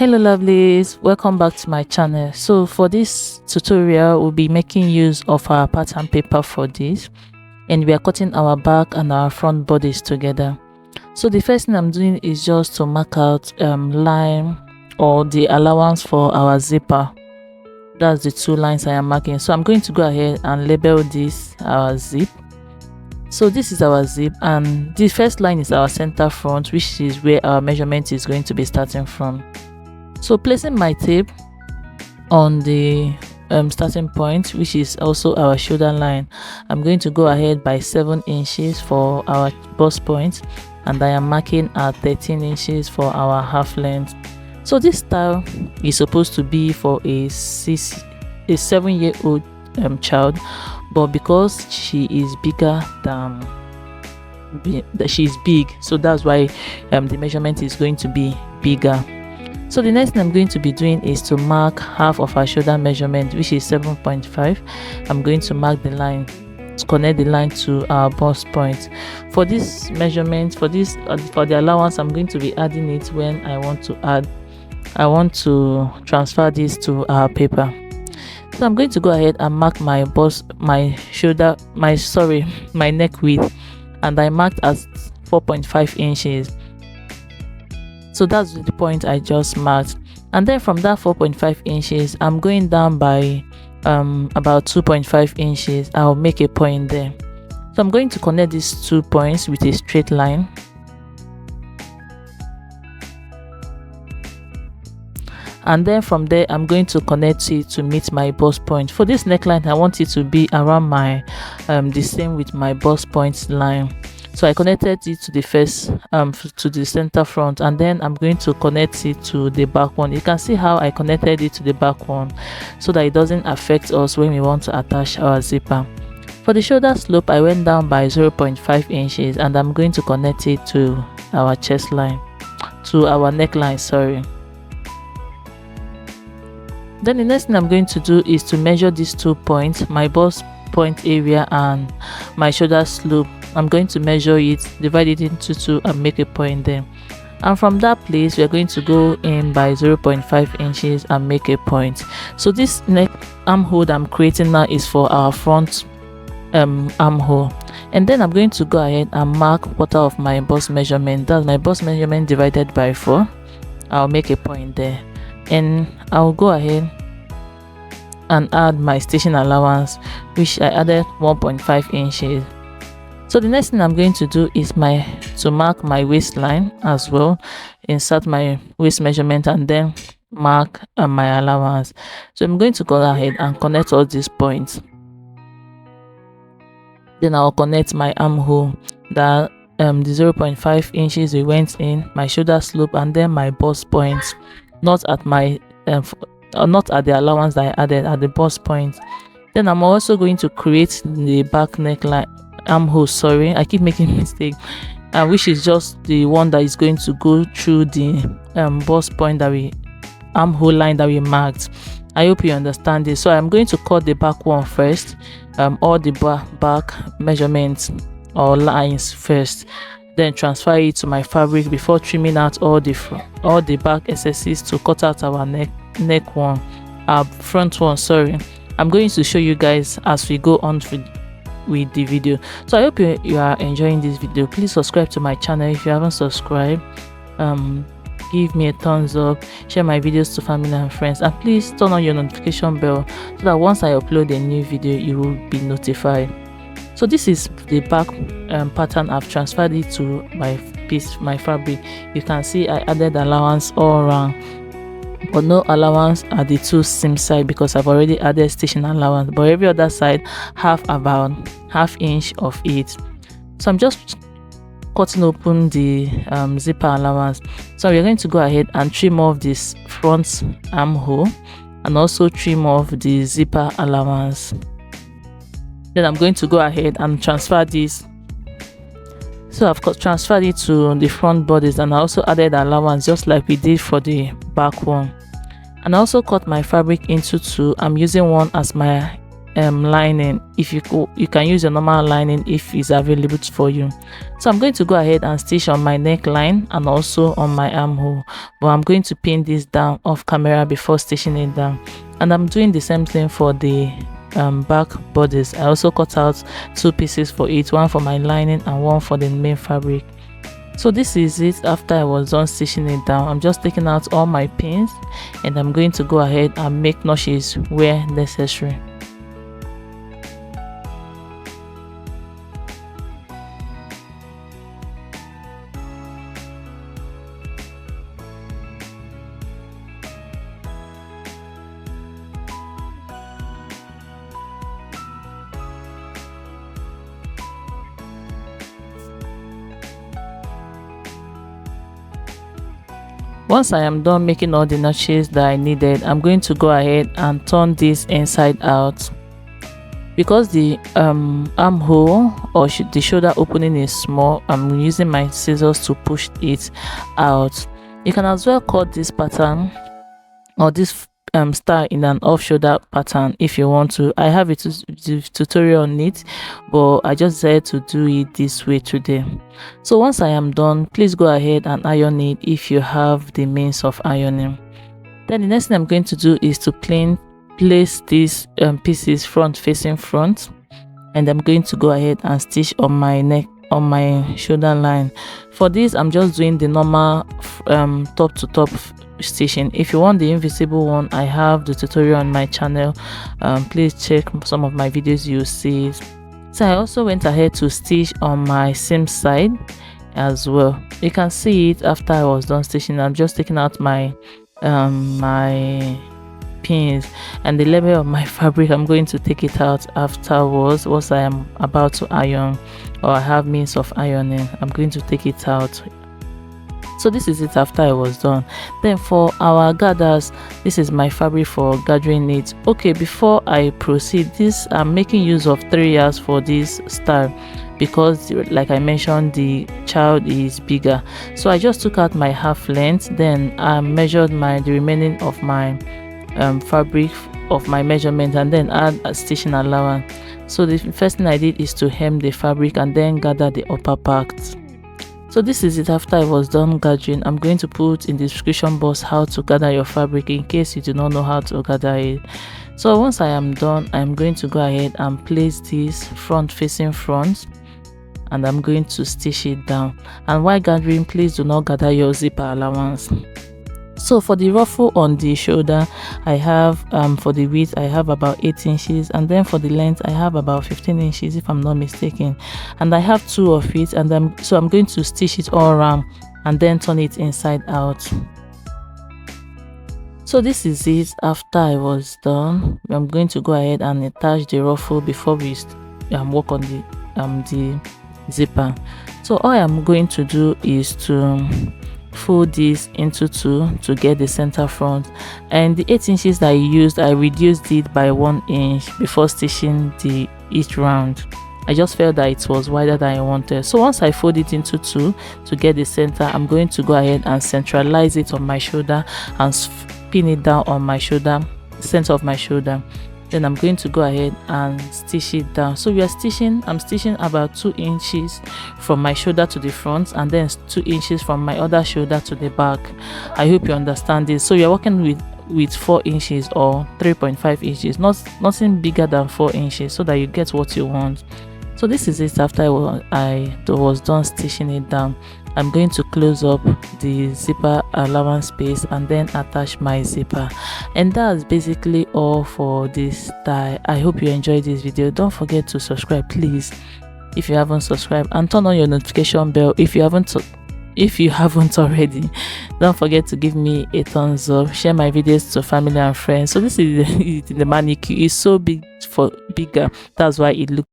Hello lovelies, welcome back to my channel. So for this tutorial we'll be making use of our pattern paper for this, and we are cutting our back and our front bodies together. So the first thing I'm doing is just to mark out line or the allowance for our zipper. That's the two lines I am marking. So I'm going to go ahead and label this our zip. So this is our zip, and the first line is our center front, which is where our measurement is going to be starting from. So placing my tape on the starting point, which is also our shoulder line, I'm going to go ahead by 7 inches for our bust point, and I am marking at 13 inches for our half length. So this style is supposed to be for a 7-year-old child, but because she is bigger than she's big, so that's why the measurement is going to be bigger. So the next thing I'm going to be doing is to mark half of our shoulder measurement, which is 7.5. I'm going to mark the line to connect the line to our bust point. For this measurement, for the allowance, I'm going to be adding it when I want to transfer this to our paper. So I'm going to go ahead and mark my neck width, and I marked at 4.5 inches. So that's the point I just marked, and then from that 4.5 inches I'm going down by about 2.5 inches. I'll make a point there. So I'm going to connect these 2 points with a straight line, and then from there I'm going to connect it to meet my bust point. For this neckline I want it to be around my the same with my bust point line. So I connected it to the first to the center front, and then I'm going to connect it to the back one. You can see how I connected it to the back one so that it doesn't affect us when we want to attach our zipper. For the shoulder slope I went down by 0.5 inches, and I'm going to connect it to our chest line, to our neckline, sorry. Then the next thing I'm going to do is to measure these 2 points, my bust point area and my shoulder slope. I'm going to measure it, divide it into 2 and make a point there, and from that place we are going to go in by 0.5 inches and make a point. So this neck armhole I'm creating now is for our front armhole, and then I'm going to go ahead and mark quarter of my bust measurement. That's my bust measurement divided by 4. I'll make a point there, and I'll go ahead and add my stitching allowance, which I added 1.5 inches. So the next thing I'm going to do is to mark my waistline as well, insert my waist measurement, and then mark my allowance. So I'm going to go ahead and connect all these points. Then I'll connect my armhole, that the 0.5 inches we went in, my shoulder slope, and then my bust point, not at my not at the allowance that I added, at the bust point. Then I'm also going to create the back neckline armhole, sorry, I keep making mistake, which is just the one that is going to go through the bust point that we armhole line that we marked. I hope you understand this. So I'm going to cut the back one first, all the back measurements or lines first, then transfer it to my fabric before trimming out all the back excesses to cut out our neck one, our front one, sorry. I'm going to show you guys as we go on with the video. So I hope you are enjoying this video. Please subscribe to my channel if you haven't subscribed. Give me a thumbs up, share my videos to family and friends, and please turn on your notification bell so that once I upload a new video you will be notified. So this is the back pattern. I've transferred it to my fabric. You can see I added allowance all around, but no allowance at the 2 seam side because I've already added stitching allowance, but every other side have about ½ inch of it. So I'm just cutting open the zipper allowance. So we're going to go ahead and trim off this front armhole and also trim off the zipper allowance. Then I'm going to go ahead and transfer this. So I've transferred it to the front bodies, and I also added allowance just like we did for the back one, and I also cut my fabric into 2. I'm using one as my lining. If you can use your normal lining if it's available for you. So I'm going to go ahead and stitch on my neckline and also on my armhole, but I'm going to pin this down off camera before stitching it down. And I'm doing the same thing for the back bodice. I also cut out 2 pieces for it, one for my lining and one for the main fabric. So this is it after I was done stitching it down. I'm just taking out all my pins and I'm going to go ahead and make notches where necessary. Once I am done making all the notches that I needed, I'm going to go ahead and turn this inside out. Because the armhole or the shoulder opening is small, I'm using my scissors to push it out. You can as well cut this pattern or this star in an off shoulder pattern if you want to. I have a tutorial on it, but I just decided to do it this way today. So once I am done, please go ahead and iron it if you have the means of ironing. Then the next thing I'm going to do is to place these pieces front facing front, and I'm going to go ahead and stitch on my neck, on my shoulder line. For this, I'm just doing the normal top to top stitching. If you want the invisible one, I have the tutorial on my channel. Please check some of my videos, you'll see it. So I also went ahead to stitch on my seam side as well. You can see it after I was done stitching. I'm just taking out my pins and the label of my fabric. I'm going to take it out afterwards once I am about to iron, or I have means of ironing. I'm going to take it out. So this is it after I was done. Then for our gathers, this is my fabric for gathering it. Okay, before I proceed, I'm making use of 3 yards for this star because, like I mentioned, the child is bigger. So I just took out my half length, then I measured the remaining of my fabric of my measurement, and then add a stitching allowance. So the first thing I did is to hem the fabric and then gather the upper part. So this is it after I was done gathering. I'm going to put in the description box how to gather your fabric in case you do not know how to gather it. So once I am done, I'm going to go ahead and place this front facing front, and I'm going to stitch it down. And while gathering, please do not gather your zipper allowance. So for the ruffle on the shoulder, I have for the width I have about 8 inches, and then for the length I have about 15 inches if I'm not mistaken, and I have 2 of it, and I'm going to stitch it all around and then turn it inside out. So this is it after I was done. I'm going to go ahead and attach the ruffle before we work on the zipper. So all I'm going to do is to fold this into 2 to get the center front, and the 8 inches that I used, I reduced it by 1 inch before stitching each round. I just felt that it was wider than I wanted. So once I fold it into 2 to get the center, I'm going to go ahead and centralize it on my shoulder and pin it down on my shoulder, center of my shoulder. Then I'm going to go ahead and stitch it down. So I'm stitching about 2 inches from my shoulder to the front, and then 2 inches from my other shoulder to the back. I hope you understand this. So you're working with 4 inches or 3.5 inches, nothing bigger than 4 inches, so that you get what you want. So this is it after I was done stitching it down. I'm going to close up the zipper allowance space and then attach my zipper, and that's basically all for this style. I hope you enjoyed this video. Don't forget to subscribe, please, if you haven't subscribed, and turn on your notification bell if you haven't already. Don't forget to give me a thumbs up, share my videos to family and friends. So this is the manicure. It's so bigger, that's why it looks